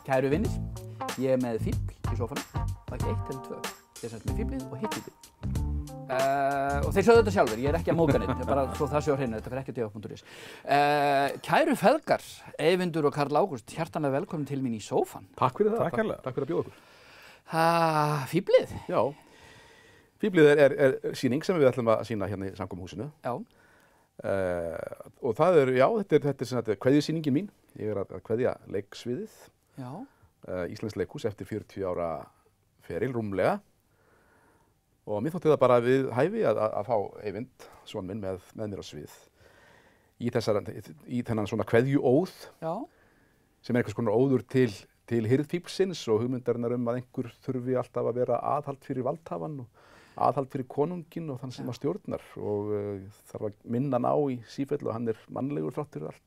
Kæru vinir, ég með fífl í sófanum. Það ekki 1 eller 2. Ég er með fíflið og hitt fíflið. Og þeir sögðu þetta sjálfur, ég er ekki að móka neitt, bara svo það sé á hreinu, þetta fer ekki á df.is. Kæru feðgar, Eyvindur og Karl Ágúst, hjartanlega velkomin til mín í sófan. Takk fyrir það. Takk fyrir að bjóða okkur. Fíflið? Já. Fíflið er sýning sem við ætlum að sýna hérna í samkomuhúsinu. Já. Og það þetta er kveðjusýningin mín. Ég er að kveðja leiksviðið. Já. Íslenskt leikhús eftir 40 ára feril, rúmlega. Og mér þótti það bara við hæfi að fá Eyvind, son minn, með mér á svið. Í þennan svona kveðjuóð, sem er einhvers konar óður til hirðfíflsins og hugmyndarinnar að einhver þurfi alltaf að vera aðhald fyrir valdhafann og aðhald fyrir konunginn og þann sem að stjórnar og þarf að minna hann á í sífellu og hann er mannlegur þrátt fyrir allt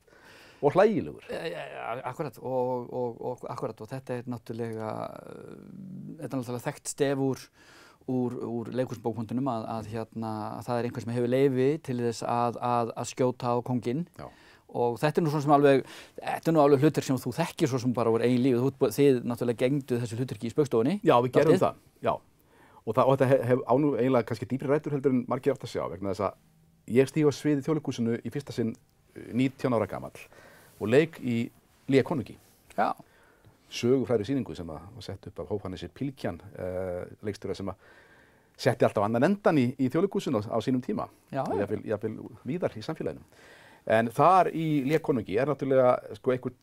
og hlægilegur. Akkurat og þetta er náttúrulega þekkt stef úr leikhúsbókmenntunum að það er einhver sem hefur leyfi til þess að skjóta á kónginn. Og þetta er nú svona sem alveg hlutverk sem þú þekkir svo sem bara úr eigin lífi. Þið náttúrulega gegnduð þessu hlutverki í Spaugstofunni. Já, við gerum það. Já. Og þetta á nú eiginlega kannski dýpri rætur heldur en margir átt að sjá vegna þess að ég stíg á svið í Þjóðleikhúsinu í fyrsta sinn 19 ára gamall og leik í Lía konungi. Já. Sögufrægri sýningu sem var sett upp af Hófanesi Pilkjan, leikstjóra sem að setti alltaf annan endan í Þjóðleikhúsinu á sínum tíma. Já. Og jafnvel víðar í samfélaginu. En þar í Lía konungi er náttúrulega einhvern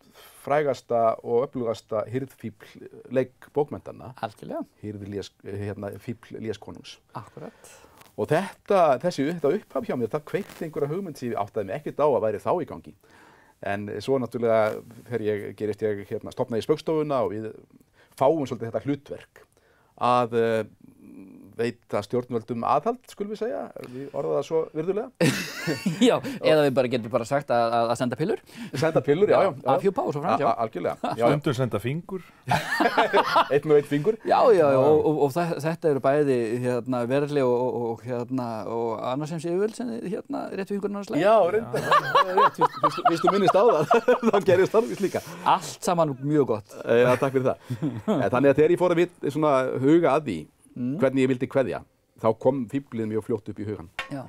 frægasta og öflugasta hirðfífl leikbókmenntanna. Algjörlega. Fífl Lías konungs. Akkurat. Og þetta upphaf hjá mér, það kveikti einhverja hugmynd sem ég áttaði mig ekkert á að væri þá í gangi. En svo náttúrulega þegar ég stofnaði í Spaugstofuna og við fáum svolítið þetta hlutverk að veita stjórnvöldum aðhald, skulum við segja, við orðum það svo virðulega. Já, eða við getum bara sagt að senda pillur. Senda pillur, já. Afhjúpa og svo framst, já. Algjörlega. Stundum senda fingur. Einn og einn fingur. Já, og þetta eru bæði verðli og annarsems yfirvöld sem réttu fingurinn annars leið. Já, reyndar. Fyrst þú minnist á það, þá gerist það líka. Allt saman mjög gott. Já, takk fyrir það. Þannig að þegar ég fór að huga að því hvernig ég vildi kveðja, þá kom fíflið mjög fljótt upp í hugann. Já.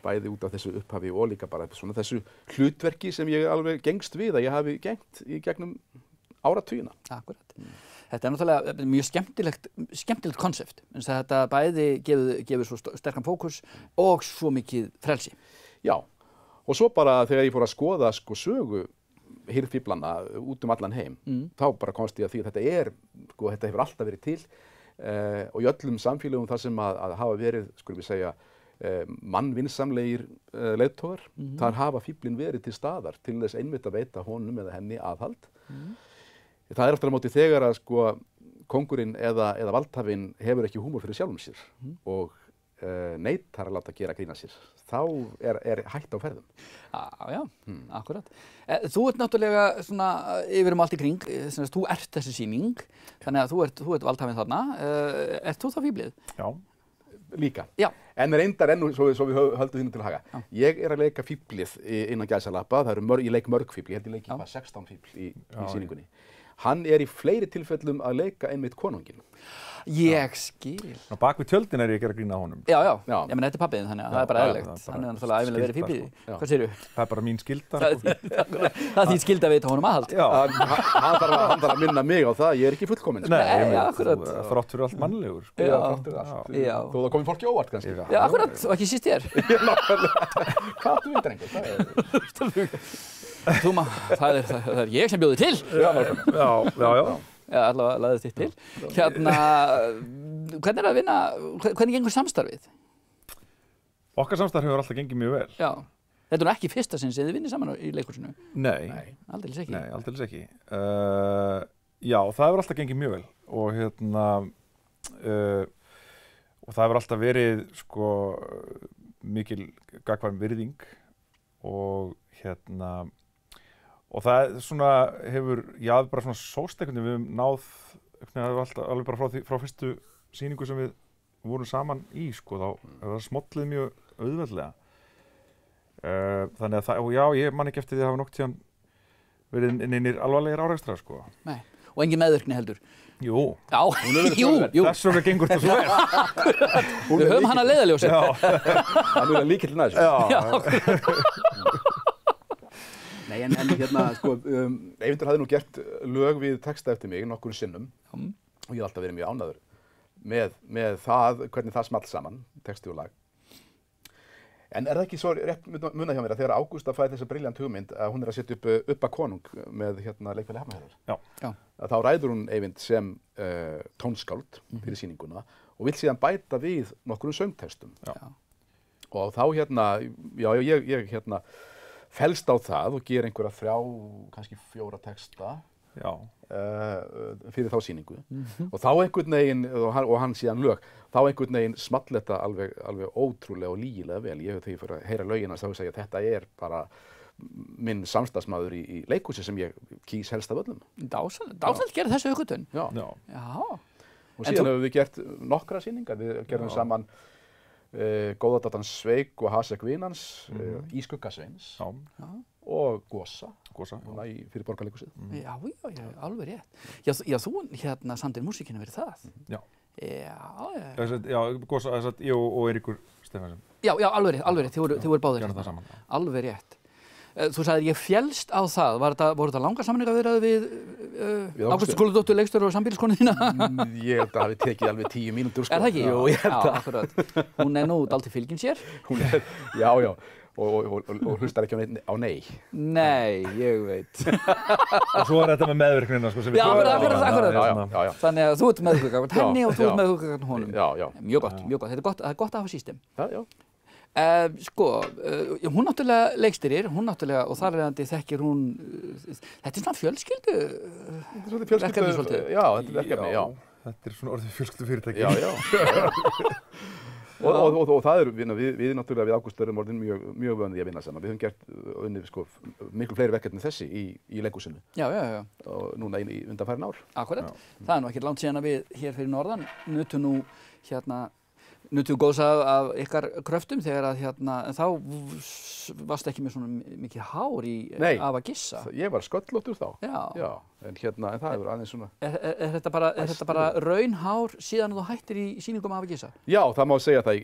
Bæði út af þessu upphafi og líka bara svona þessu hlutverki sem ég alveg gengst við að ég hafi gengt í gegnum áratugina. Akkurat. Þetta er náttúrulega mjög skemmtilegt konsept. Þetta bæði gefur svo sterkan fókus og svo mikið frelsi. Já, og svo bara þegar ég fór að skoða sögu hirðfíflanna út allan heim, þá bara komst ég að því að þetta hefur alltaf verið til. Og í öllum samfélögum þar sem að hafa verið, skulum við segja, mannvinsamlegir leiðtogar, þar hafa fíflin verið til staðar til þess einmitt að veita honum eða henni aðhald. Það er aftur á móti þegar að kóngurinn eða valdhafinn hefur ekki húmor fyrir sjálfum sér og neitar að láta gera grína sér. Þá er hætt á ferðum. Já, akkurat. Þú ert náttúrulega svona yfir allt í kring, þú ert þessi sýning, þannig að þú ert valdhafinn þarna. Ert þú þá fíflið? Já. Líka. Já. En reyndar svo við höldum þínu til haga. Já. Ég er að leika fíflið innan gæsalappa, ég leik mörg fífl, ég held ég leiki 16 fífl í sýningunni. Hann er í fleiri tilfellum að leika einmitt konunginn. Ég skil. Bak við tjöldin er ég að gera grín á honum. Já. Ég meina þetta er pabbiðinn, þannig að það er bara eðlilegt. Hann er náttúrulega ævinlega verið fíflið. Hvað segirðu? Það er bara mín skylda. Það er þín skylda að veita honum aðhald. Já. Hann þarf að minna mig á það, ég er ekki fullkominn. Nei, akkurat. Þrátt fyrir allt mannlegur. Já, þrátt fyrir allt. Þó það komi fólki óvart kannski. Já, akkurat. Og ekki síst þér. Hvað þú veit, drengur? Það er ég sem bjóði til. Já. Já, allavega laðið þitt til. Hvernig er að vinna, hvernig gengur samstarfið? Okkar samstarf hefur alltaf gengið mjög vel. Já. Þetta er nú ekki fyrsta sinn sem þið vinnið saman í leikhúsinu? Nei. Aldeilis ekki? Nei, aldeilis ekki. Já, það hefur alltaf gengið mjög vel og og það hefur alltaf verið mikil gagnkvæm virðing og og það hefur, bara svona sóst einhvern veginn, við höfum náð alveg bara frá fyrstu sýningu sem við vorum saman í, þá hefur það smollið mjög auðveldlega. Þannig að ég man ekki eftir því að hafa nokkuð tíðan verið innir alvarlegir árekstrar, Nei. og engin meðvirkni heldur. Jú. Já, jú. Þess vegna gengur þetta svo vel. Við höfum hana leiðarljósið. Það mjög líkillinn að þessu. Já. Nei, en hérna, sko, Eyvindur hafði nú gert lög við texta eftir mig nokkur sinnum og ég hef alltaf verið mjög ánægður með það, hvernig það small saman, texti og lag. En er það ekki svo rétt munað hjá mér að þegar Ágústa fæði þessa brilljant hugmynd að hún að setja upp að konung með leikfélagi Hafnarfjarðar? Já. Þá ræður hún Eyvind sem tónskáld fyrir sýninguna og vill síðan bæta við nokkrum söngtextum. Já. Og þá ég fellst á það og ger einhverja 3, kannski 4 texta fyrir þá sýningu. Og þá einhvern veginn, og hann síðan lög, þá einhvern veginn small þetta alveg ótrúlega og lygilega vel. Ég þegar ég fyrir að heyra lögin hans þá segja að þetta er bara minn samstarfsmaður í leikhúsi sem ég kýs helst af öllum. Dáselt gerði þessu uppgötvun. Já. Og En síðan hefur við gert nokkra sýningar. Við gerðum saman Góðadatan Sveik og Hasek Vinans, Í skuggasveins og Gosa fyrir Borgarleikhúsið. Já, alveg rétt. Já, þú samdir músíkina verið það. Já. Já. Gosa, ég og Eiríkur Stefánsson. Já, alveg rétt, þið voru báðir. Gerðum það saman. Alveg rétt. Þú sagðir ég féllst á það, voru þetta langar samningaviðræður við Ágústu Skúladóttur, leikstjóra og sambýliskonu þína? Ég held að það hafi tekið alveg 10 mínútur, sko. Er það ekki? Jú, ég held það. Akkurat. Hún nú dálítið fylgin sér. Hún já, og hlustar ekki á nei. Nei, ég veit. Og svo þetta með meðvirknina, sko, sem við akkurat. Já. Þannig að þú ert meðhugakvæmt henni og þú ert meðhugakvæmt honum. Já. Mjög gott. Þetta er gott að hafa system. Já. Hún náttúrulega leikstýrir, og þar leiðandi þekkir hún, þetta er svona fjölskyldu verkefni svolítið. Já, þetta er verkefni, já. Þetta er svona orðið fjölskyldu fyrirtæki. Já. Og það við náttúrulega við Ágúst erum orðin mjög vönið í að vinna saman. Við höfum gert miklu fleiri verkefni þessi í leikhúsinu. Já. Og núna í undanfærin ár. Akkurat. Það er nú ekkert langt síðan að við hér fyrir norðan nutum góðs af ykkar kröftum þegar að þá varst ekki með svona mikið hár í Afa Gissa. Ég var sköllóttur þá. Já. En það hefur aðeins svona. Er þetta bara raunhár síðan þú hættir í sýningum Afa Gissa? Já, það má segja það.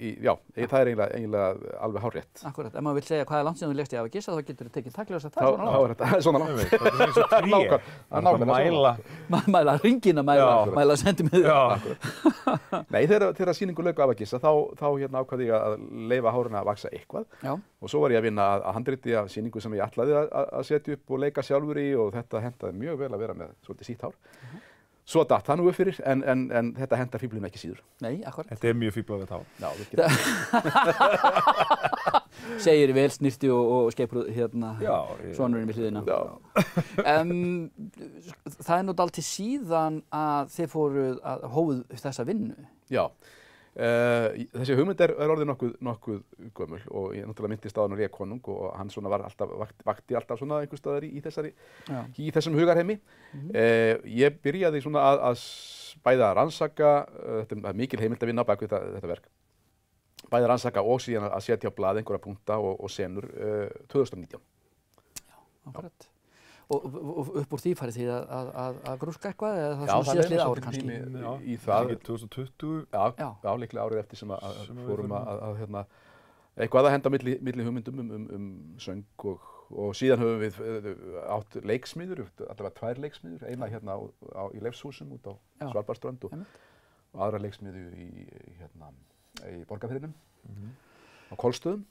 Það er eiginlega alveg hárrétt. Akkurat. Ef maður vill segja hvað er langt síðan þú leikst í Afa Gissa þá getur þú tekið takljóðast að það er svona langt. Mæla hringina, mæla sentimeter. Nei, þegar sýningu lauk á Afa Gissa þá ákvað ég að leyfa háruna að vaksa eitthvað. Já. Og svo var ég að vinna að handriti af sýningu sem ég ætlaði að setja upp og leika sjálfur í og þetta hentaði mjög vel að vera með svolítið sítt hár. Svo datt það nú upp fyrir en þetta hentar fíblunum ekki síður. Nei, akkurat. Þetta er mjög fíblað hár. Já, virkilega. Segir vel snirti og skeipur sonurinn við hliðina. Það er nú dálítið síðan að þið hófuð þessa vinnu. Já. Þessi hugmynd er orðið nokkuð gömul og ég náttúrulega myndist á hann og konung og hann svona vakti alltaf svona einhvers staðar í þessum hugarheimi. Ég byrjaði svona að bæði að rannsaka, þetta er mikil heimild að vinna á bak við þetta verk, bæði að rannsaka og síðan að setja á blað einhverja punkta og senur 2019. Já, akkurat. Og upp úr því farið því að grúska eitthvað eða það svona síðastlið ár kannski? Í það. 2020? Já, líklega árið eftir sem að fórum að eitthvað að henda milli hugmyndum söng og síðan höfum við átt leiksmiður, allavega 2 leiksmiður, eina í Leifshúsum út á Svalbarðsströnd og aðra leiksmiðu í Borgarfirðinum á Kolstöðum.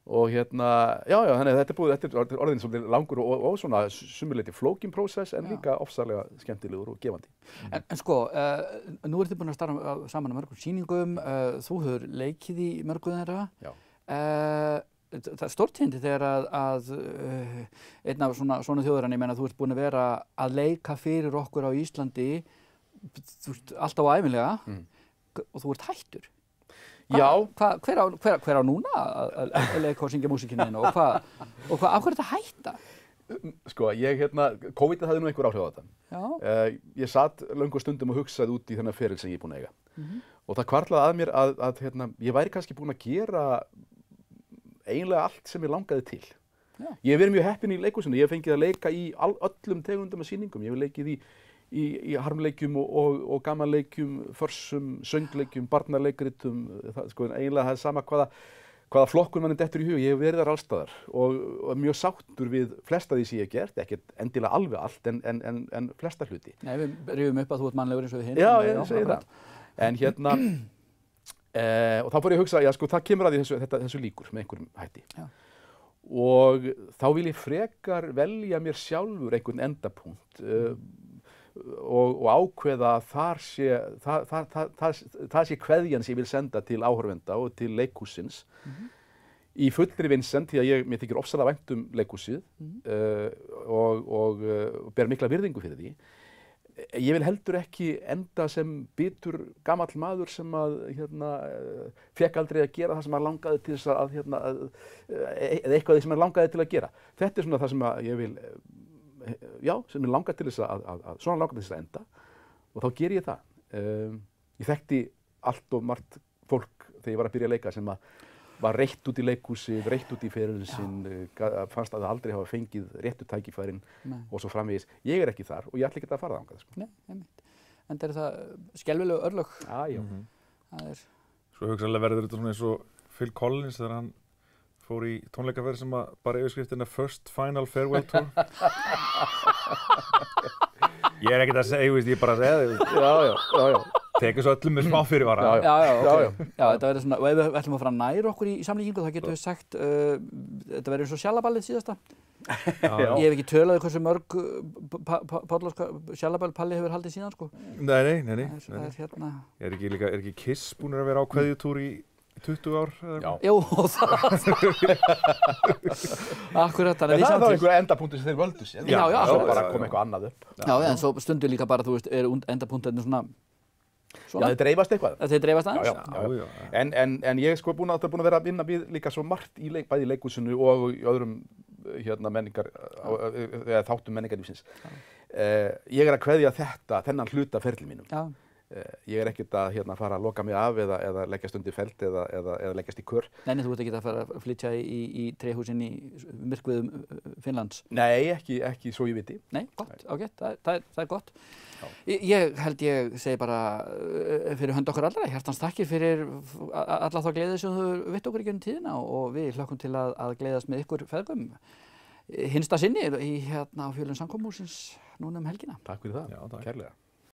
Og þannig að þetta er orðin svolítið langur og svona sumuleyti flókin prósess en líka ofsalega skemmtilegur og gefandi. En nú ertu búin að starfa saman á mörgum sýningum, þú hefur leikið í mörgum þeirra. Já. Það er stórtíðindi þegar að einn af svona þjóðurann, ég meina þú ert búin að vera að leika fyrir okkur á Íslandi alltaf á ævinlega og þú ert hættur. Já. Hver á núna að leika og syngja músíkina þína og af hverju er þetta hætta? Sko, COVID hafði nú einhver áhrif á þetta. Já. Ég satt löngu stundum og hugsaði út í þennan feril sem ég er búinn að eiga. Og það hvarflaði að mér að ég væri kannski búinn að gera eiginlega allt sem ég langaði til. Já. Ég hef verið mjög heppinn í leikhúsinu. Ég hef fengið að leika í öllum tegundum af sýningum. Ég hef leikið í harmleikjum og gamanleikjum, försum, söngleikjum, barnaleikritum, sko, eiginlega það sama hvaða flokkun manni dettur í hug. Ég hef verið þar allstaðar og mjög sáttur við flesta því sem ég hef gert, ekkert endilega alveg allt en flesta hluti. Nei, við rifum upp að þú ert mannlegur eins og við hinn. Já, ég segi það. En hérna, og þá fór ég að hugsa, já sko, það kemur að því þessu líkur með einhverjum hætti. Já. Og þá vil ég frekar velja mér sjálfur einhvern endapunkt og ákveða að það sé kveðjan sem ég vil senda til áhorfenda og til leikhússins í fullri vinsemd, því að mér þykir ofsalega vænt leikhúsið og ber mikla virðingu fyrir því. Ég vil heldur ekki enda sem bitur gamall maður sem að fekk aldrei að gera það sem hann langaði til þess að eða eitthvað sem hann langaði til að gera. Þetta svona það sem að ég vil sem ég langar til þess svona langar til þess að enda og þá ger ég það. Ég þekkti allt og margt fólk þegar ég var að byrja að leika sem að var reitt út í leikhúsið, reitt út í ferilinn sinn, fannst að það aldrei hafa fengið réttu tækifærin og svo framvegis. Ég er ekki þar og ég ætla ekki að fara þangað. Sko. Nei, einmitt. En er það skelfilegu örlög. Já. Það er... Svo hugsanlega verður þetta svona eins og Phil Collins þegar hann fór í tónleikaferð sem að bara yfirskriftina First Final Farewell Tour. Ég er ekkert að segja, ég bara að segja það. Já. Tekur svo öllum með smá fyrirvara. Já, þetta verður svona, og ef við ætlum að fara nær okkur í samlíkingu, þá getum við sagt, þetta verður eins og sjallaballið síðasta. Ég hef ekki tölað hversu mörg sjallaball Palli hefur haldið síðan, sko. Nei. Það er hérna... Er ekki Kiss búnir að vera á kveðjutúr í 20 ár? Já. Jú, það. Akkurat, þannig að við það var einhver endapunktur sem þeir völdu sér. Já. Svo bara kom eitthvað annað upp. Já, en svo stundur líka bara, þú veist, endapunkturinn svona... Já, þeir dreifast eitthvað. Þeir dreifast aðeins? Já. En ég er sko búin að vera að vinna við líka svo margt bæði í leikhúsinu og í öðrum þáttum menningarlífsins. Ég er að kveðja þennan hluta ferli mínum. Já. Ég er ekkert að fara að loka mig af eða leggjast undir feld eða leggjast í kör. Nei, þú ert ekki að fara að flytja í tréhúsin í myrkviðum Finnlands? Nei, ekki svo ég viti. Nei, gott, ágætt, það er gott. Ég held ég segi bara fyrir hönd okkar allra, hjartans þakkir fyrir alla þá gleðið sem þú vitt okkur í gegnum tíðina og við hlökkum til að gleðast með ykkur feðgum hinsta sinni á fjölum samkomuhússins núna helgina. Takk fyrir það, kærlega.